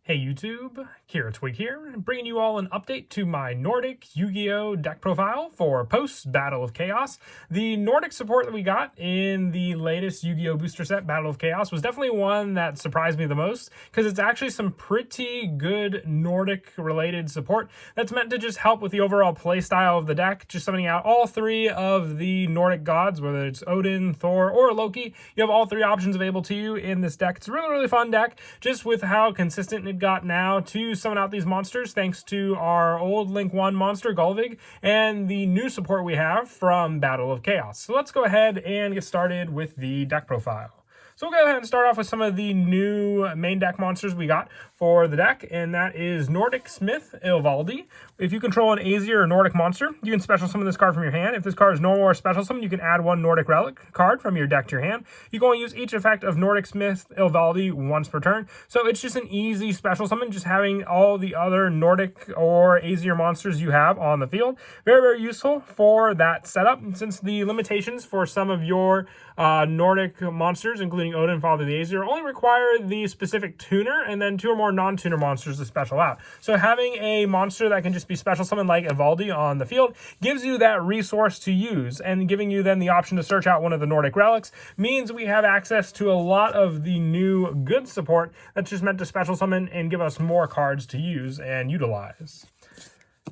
Hey YouTube, Kira Twig here, bringing you all an update to my Nordic Yugioh deck profile for post-Battle of Chaos. The Nordic support that we got in the latest Yu-Gi-Oh! Booster set, Battle of Chaos, was definitely one that surprised me the most, because it's actually some pretty good Nordic-related support that's meant to just help with the overall playstyle of the deck, just summoning out all three of the Nordic gods, whether it's Odin, Thor, or Loki. You have all three options available to you in this deck. It's a really fun deck, just with how consistent it got now to summon out these monsters, thanks to our old Link 1 monster, Gulvig, and the new support we have from Battle of Chaos. So let's go ahead and get started with the deck profile. So we'll go ahead and start off with some of the new main deck monsters we got for the deck, and that is Nordic Smith Ilvaldi. If you control an Aesir or Nordic monster, you can special summon this card from your hand. If this card is normal or special summon, you can add one Nordic Relic card from your deck to your hand. You can only use each effect of Nordic Smith Ilvaldi once per turn. So it's just an easy special summon, just having all the other Nordic or Aesir monsters you have on the field. Very useful for that setup, since the limitations for some of your Nordic monsters, including Odin, Father of the Aesir, only require the specific tuner and then two or more non-tuner monsters to special out. So having a monster that can just be special summoned like Ilvaldi on the field gives you that resource to use, and giving you then the option to search out one of the Nordic relics means we have access to a lot of the new good support that's just meant to special summon and give us more cards to use and utilize.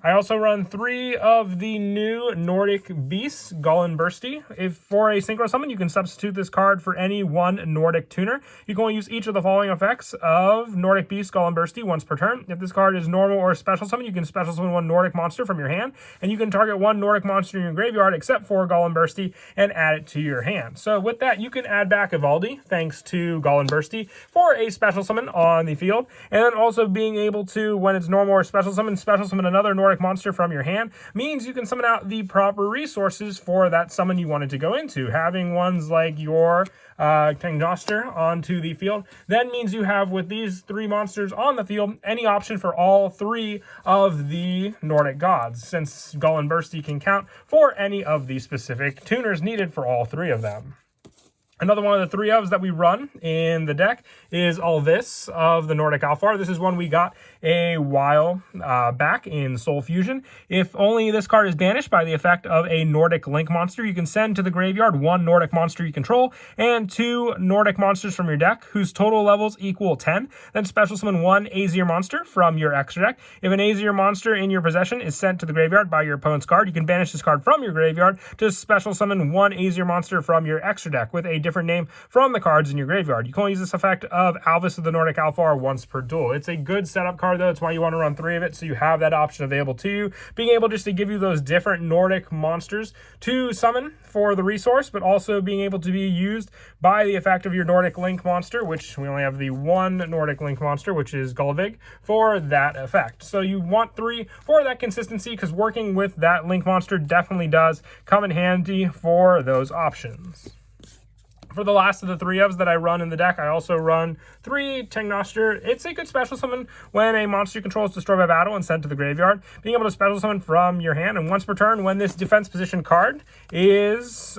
I also run 3 of the new Nordic Beasts, Gollin Bursty. If for a synchro summon, you can substitute this card for any one Nordic tuner. You can only use each of the following effects of Nordic Beast, Gollin Bursty once per turn. If this card is normal or special summon, you can special summon one Nordic monster from your hand, and you can target one Nordic monster in your graveyard except for Gollin Bursty and add it to your hand. So with that, you can add back Ilvaldi, thanks to Gollin Bursty, for a special summon on the field, and then also being able to, when it's normal or special summon another Nordic monster from your hand means you can summon out the proper resources for that summon you wanted to go into. Having ones like your Tangnoster onto the field then means you have, with these 3 monsters on the field, any option for all 3 of the Nordic gods, since Gollin Bursty can count for any of the specific tuners needed for all 3 of them. Another one of the 3 ofs that we run in the deck is Alvis of the Nordic Alfar. This is one we got a while back in Soul Fusion. If only this card is banished by the effect of a Nordic Link monster, you can send to the graveyard 1 Nordic monster you control and 2 Nordic monsters from your deck whose total levels equal 10. Then special summon 1 Aesir monster from your extra deck. If an Aesir monster in your possession is sent to the graveyard by your opponent's card, you can banish this card from your graveyard to special summon 1 Aesir monster from your extra deck with a different name from the cards in your graveyard. You can only use this effect of Alvis of the Nordic Alfar once per duel. It's a good setup card though. That's why you want to run 3 of it, so you have that option available to you. Being able just to give you those different Nordic monsters to summon for the resource, but also being able to be used by the effect of your Nordic Link monster, which we only have the 1 Nordic Link monster, which is Gulvig, for that effect. So you want 3 for that consistency, because working with that Link monster definitely does come in handy for those options. For the last of the 3 ofs that I run in the deck, I also run 3 Tangnoster. It's a good special summon when a monster you control is destroyed by battle and sent to the graveyard. Being able to special summon from your hand, and once per turn, when this defense position card is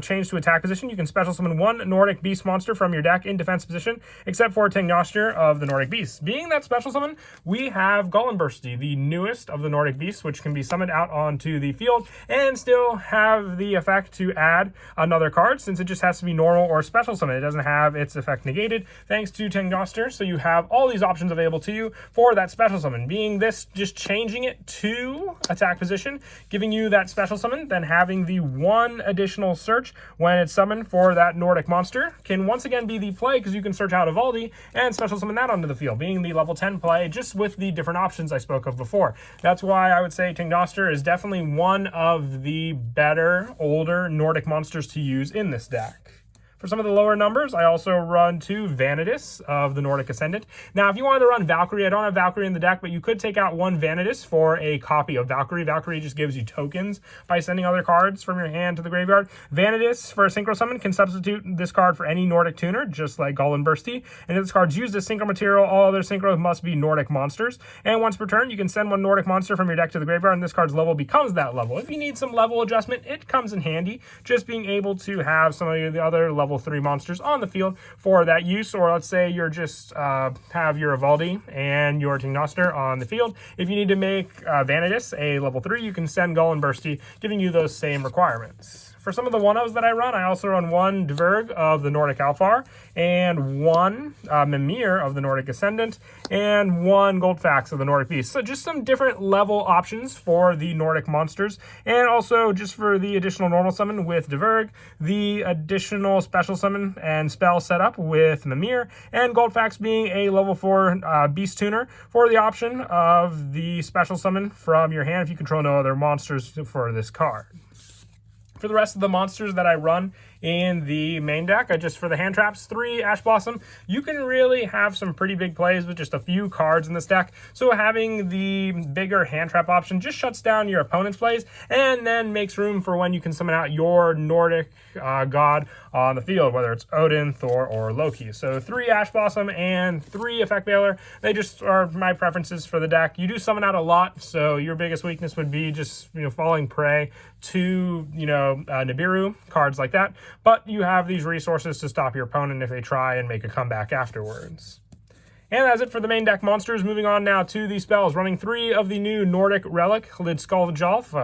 changed to attack position, you can special summon 1 Nordic Beast monster from your deck in defense position, except for Tangnoster of the Nordic Beasts. Being that special summon, we have Gollin Bursty, the newest of the Nordic Beasts, which can be summoned out onto the field and still have the effect to add another card, since it just has to be normal or special summon. It doesn't have its effect negated thanks to Tangnoster, so you have all these options available to you for that special summon. Being this, just changing it to attack position, giving you that special summon, then having the 1 additional search when it's summoned for that Nordic monster can once again be the play, because you can search out Ilvaldi and special summon that onto the field, being the level 10 play, just with the different options I spoke of before. That's why I would say Tangnoster is definitely one of the better, older Nordic monsters to use in this deck. For some of the lower numbers, I also run 2 Vanitas of the Nordic Ascendant. Now, if you wanted to run Valkyrie, I don't have Valkyrie in the deck, but you could take out 1 Vanitas for a copy of Valkyrie. Valkyrie just gives you tokens by sending other cards from your hand to the graveyard. Vanitas, for a synchro summon, can substitute this card for any Nordic tuner, just like Gollin Bursty. And if this card's used as synchro material, all other synchros must be Nordic monsters. And once per turn, you can send 1 Nordic monster from your deck to the graveyard, and this card's level becomes that level. If you need some level adjustment, it comes in handy, just being able to have some of the other level level 3 monsters on the field for that use. Or let's say you're just have your Evaldi and your Tingnoster on the field. If you need to make Vanitas a level 3, you can send Gull and Bursty, giving you those same requirements. For some of the 1-ofs that I run, I also run 1 Dverg of the Nordic Alfar, and 1 Mimir of the Nordic Ascendant, and 1 Goldfax of the Nordic Beast. So just some different level options for the Nordic monsters, and also just for the additional normal summon with Dverg, the additional special summon and spell setup with Mimir, and Goldfax being a level 4 Beast Tuner for the option of the special summon from your hand if you control no other monsters for this card. For the rest of the monsters that I run in the main deck, for the hand traps, 3 Ash Blossom. You can really have some pretty big plays with just a few cards in this deck. So having the bigger hand trap option just shuts down your opponent's plays and then makes room for when you can summon out your Nordic god on the field, whether it's Odin, Thor, or Loki. So 3 Ash Blossom and 3 Effect Veiler. They just are my preferences for the deck. You do summon out a lot, so your biggest weakness would be just falling prey to Nibiru, cards like that. But you have these resources to stop your opponent if they try and make a comeback afterwards. And that's it for the main deck monsters. Moving on now to the spells. Running 3 of the new Nordic Relic, Hidsjolf,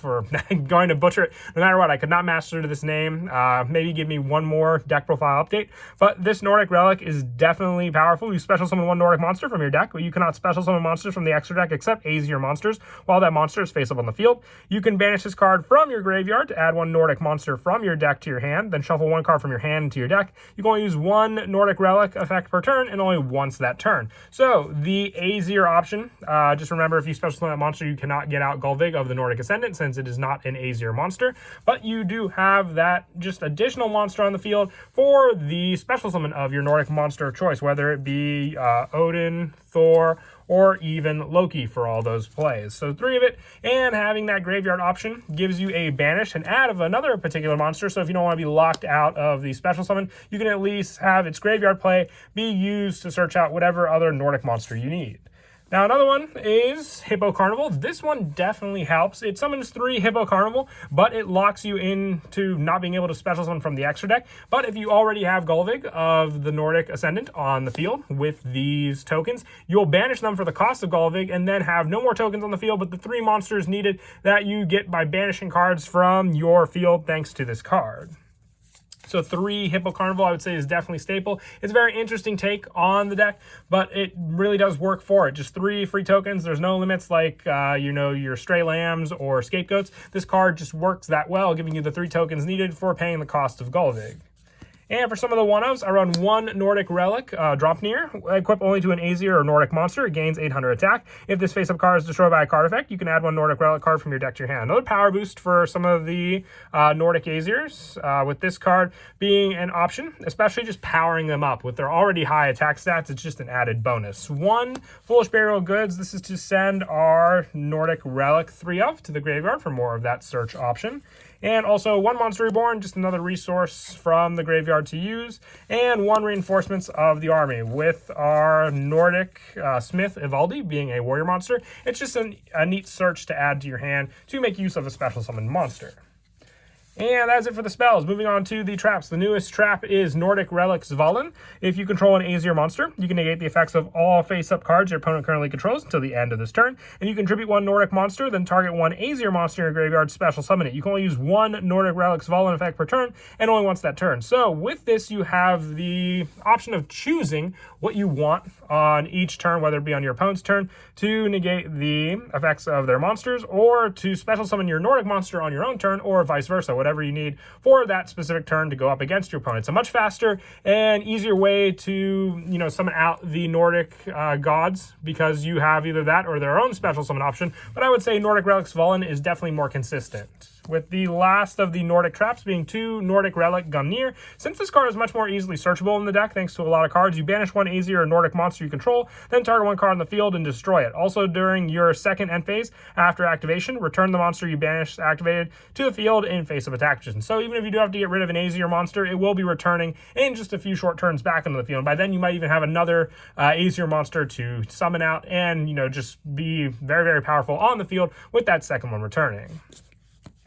or I'm going to butcher it no matter what. I could not master this name. Maybe give me one more deck profile update. But this Nordic Relic is definitely powerful. You special summon 1 Nordic monster from your deck, but you cannot special summon monsters from the extra deck except Aesir monsters while that monster is face up on the field. You can banish this card from your graveyard to add 1 Nordic monster from your deck to your hand, then shuffle 1 card from your hand to your deck. You can only use 1 Nordic Relic effect per turn and only once that turn. So the Aesir option, just remember if you special summon that monster, you cannot get out Gullvig of the Nordic Ascendant since it is not an Aesir monster, but you do have that just additional monster on the field for the special summon of your Nordic monster of choice, whether it be Odin, Thor, or even Loki for all those plays. So 3 of it, and having that graveyard option gives you a banish and add of another particular monster. So if you don't want to be locked out of the special summon, you can at least have its graveyard play be used to search out whatever other Nordic monster you need. Now another one is Hippo Carnival. This one definitely helps. It summons 3 Hippo Carnival, but it locks you into not being able to special summon from the extra deck. But if you already have Gullvig of the Nordic Ascendant on the field with these tokens, you'll banish them for the cost of Gullvig and then have no more tokens on the field, but the 3 monsters needed that you get by banishing cards from your field thanks to this card. So 3 Hippo Carnival, I would say, is definitely staple. It's a very interesting take on the deck, but it really does work for it. Just 3 free tokens. There's no limits like, your Stray Lambs or Scapegoats. This card just works that well, giving you the 3 tokens needed for paying the cost of Gullvig. And for some of the 1-ofs, I run 1 Nordic Relic, Drompnir, equip only to an Aesir or Nordic monster. It gains 800 attack. If this face-up card is destroyed by a card effect, you can add 1 Nordic Relic card from your deck to your hand. Another power boost for some of the Nordic Aesirs, with this card being an option, especially just powering them up. With their already high attack stats, it's just an added bonus. 1 Foolish Burial Goods. This is to send our Nordic Relic 3-of to the graveyard for more of that search option. And also 1 Monster Reborn, just another resource from the graveyard to use, and 1 Reinforcements of the Army. With our Nordic Smith Evaldi being a warrior monster, it's just a neat search to add to your hand to make use of a special summoned monster. And that's it for the spells. Moving on to the traps. The newest trap is Nordic Relic Zvalin. If you control an Aesir monster, you can negate the effects of all face-up cards your opponent currently controls until the end of this turn. And you contribute 1 Nordic monster, then target 1 Aesir monster in your graveyard to special summon it. You can only use 1 Nordic Relic Zvalin effect per turn, and only once that turn. So with this, you have the option of choosing what you want on each turn, whether it be on your opponent's turn, to negate the effects of their monsters, or to special summon your Nordic monster on your own turn, or vice versa, whatever you need for that specific turn to go up against your opponent. It's a much faster and easier way to, summon out the Nordic gods, because you have either that or their own special summon option. But I would say Nordic Relic Zvalin is definitely more consistent. With the last of the Nordic traps being 2 Nordic Relic Gungnir. Since this card is much more easily searchable in the deck thanks to a lot of cards, you banish 1 Aesir or Nordic monster you control, then target 1 card on the field and destroy it. Also, during your second end phase, after activation, return the monster you banished activated to the field in face of attack position. So even if you do have to get rid of an Aesir monster, it will be returning in just a few short turns back into the field. And by then, you might even have another Aesir monster to summon out and, just be very, very powerful on the field with that second one returning.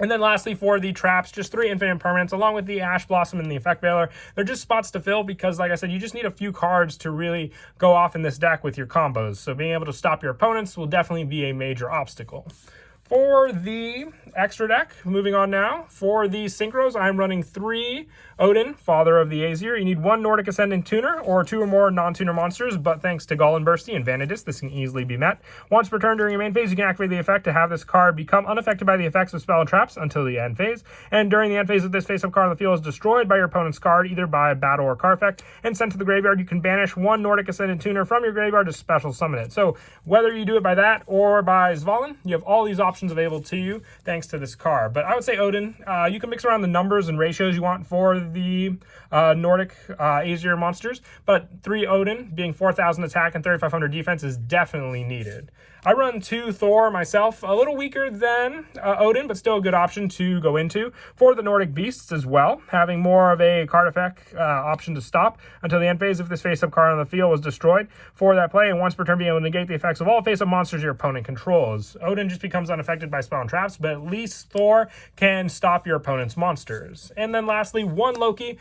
And then lastly, for the traps, just 3 infinite permanents, along with the Ash Blossom and the Effect Veiler. They're just spots to fill because, like I said, you just need a few cards to really go off in this deck with your combos. So being able to stop your opponents will definitely be a major obstacle. For the extra deck, moving on now, for the Synchros, I'm running 3 Odin, Father of the Aesir. You need 1 Nordic Ascendant Tuner or 2 or more non-tuner monsters, but thanks to Golem Bursty and Vanadis, this can easily be met. Once per turn during your main phase, you can activate the effect to have this card become unaffected by the effects of spell and traps until the end phase. And during the end phase of this face-up card on the field is destroyed by your opponent's card, either by battle or card effect, and sent to the graveyard, you can banish 1 Nordic Ascendant Tuner from your graveyard to special summon it. So whether you do it by that or by Svalin, you have all these options available to you thanks to this card. But I would say Odin, you can mix around the numbers and ratios you want for the Nordic Aesir monsters, but 3 Odin being 4,000 attack and 3,500 defense is definitely needed. I run 2 Thor myself, a little weaker than Odin, but still a good option to go into. For the Nordic Beasts as well, having more of a card effect option to stop until the end phase if this face-up card on the field was destroyed for that play, and once per turn being able to negate the effects of all face-up monsters your opponent controls. Odin just becomes unaffected by spell and traps, but at least Thor can stop your opponent's monsters. And then lastly, 1 Loki,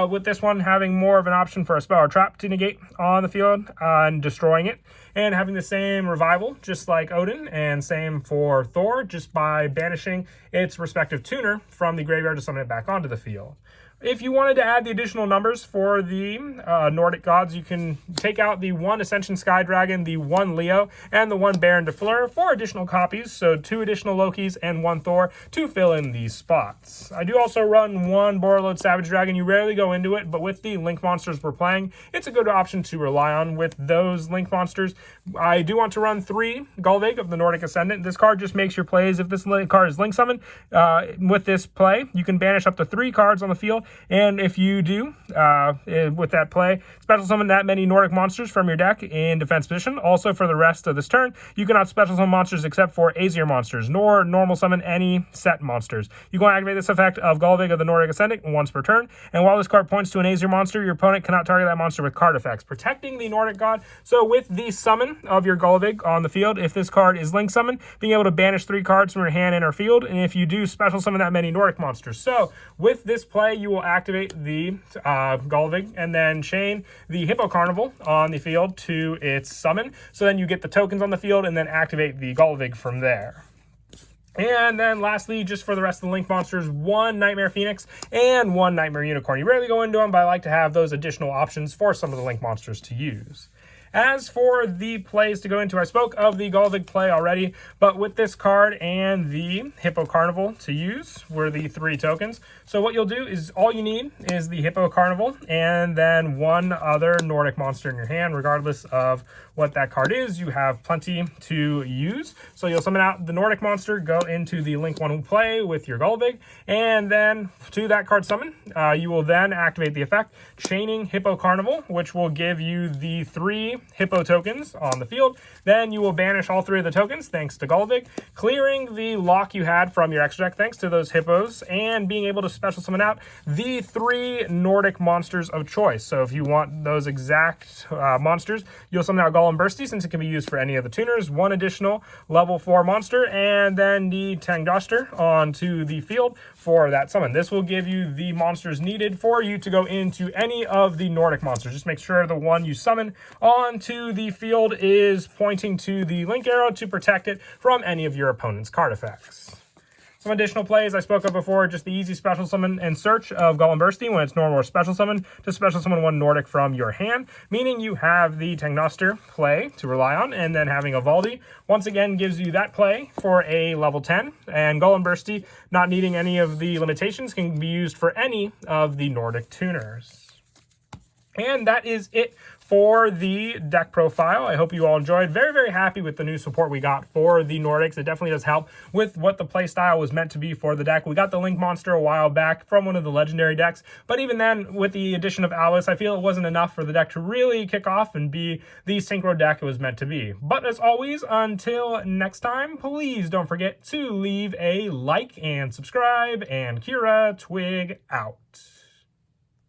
with this one having more of an option for a spell or trap to negate on the field and destroying it. And having the same revival, just like Odin, and same for Thor, just by banishing its respective tuner from the graveyard to summon it back onto the field. If you wanted to add the additional numbers for the Nordic gods, you can take out the 1 Ascension Sky Dragon, the 1 Leo, and the 1 Baron de Fleur for additional copies, so 2 additional Lokis and 1 Thor to fill in these spots. I do also run 1 Borreload Savage Dragon. You rarely go into it, but with the Link monsters we're playing, it's a good option to rely on with those Link monsters. I do want to run 3 Gullveig of the Nordic Ascendant. This card just makes your plays, if this card is Link Summon, with this play, you can banish up to 3 cards on the field. And if you do, with that play, special summon that many Nordic monsters from your deck in defense position. Also, for the rest of this turn, you cannot special summon monsters except for Aesir monsters, nor normal summon any set monsters. You can activate this effect of Gullveig of the Nordic Ascendant once per turn, and while this card points to an Aesir monster, your opponent cannot target that monster with card effects, protecting the Nordic god. So with the summon of your Gullveig on the field, if this card is Link Summon, being able to banish 3 cards from your hand and or field, and if you do, special summon that many Nordic monsters. So with this play, you will activate the Gullveig and then chain the Hippo Carnival on the field to its summon. So then you get the tokens on the field and then activate the Gullveig from there. And then lastly, just for the rest of the Link monsters, 1 Nightmare Phoenix and 1 Nightmare Unicorn. You rarely go into them, but I like to have those additional options for some of the Link monsters to use. As for the plays to go into, I spoke of the Gullveig play already, but with this card and the Hippo Carnival to use were the 3 tokens. So what you'll do is all you need is the Hippo Carnival and then 1 other Nordic monster in your hand, regardless of what that card is. You have plenty to use. So you'll summon out the Nordic monster, go into the Link 1 play with your Gullveig, and then to that card summon, you will then activate the effect, chaining Hippo Carnival, which will give you the 3 Hippo tokens on the field. Then you will banish all 3 of the tokens thanks to Gullveig, clearing the lock you had from your extra deck thanks to those hippos, and being able to special summon out the 3 Nordic monsters of choice. So if you want those exact monsters, you'll summon out Golem Bursty, since it can be used for any of the tuners, 1 additional level 4 monster, and then the Tangdoster onto the field for that summon. This will give you the monsters needed for you to go into any of the Nordic monsters. Just make sure the one you summon onto the field is pointing to the link arrow to protect it from any of your opponent's card effects. Some additional plays I spoke of before, just the easy special summon and search of Golem Bursty when it's normal or special summon to special summon 1 Nordic from your hand, meaning you have the Tangnoster play to rely on, and then having a Valdi once again gives you that play for a level 10, and Golem Bursty, not needing any of the limitations, can be used for any of the Nordic tuners. And that is it for the deck profile. I hope you all enjoyed. Very, very happy with the new support we got for the Nordics. It definitely does help with what the play style was meant to be for the deck. We got the Link monster a while back from one of the legendary decks, but even then, with the addition of Alice, I feel it wasn't enough for the deck to really kick off and be the synchro deck it was meant to be. But as always, until next time, please don't forget to leave a like and subscribe, and Kira Twig out.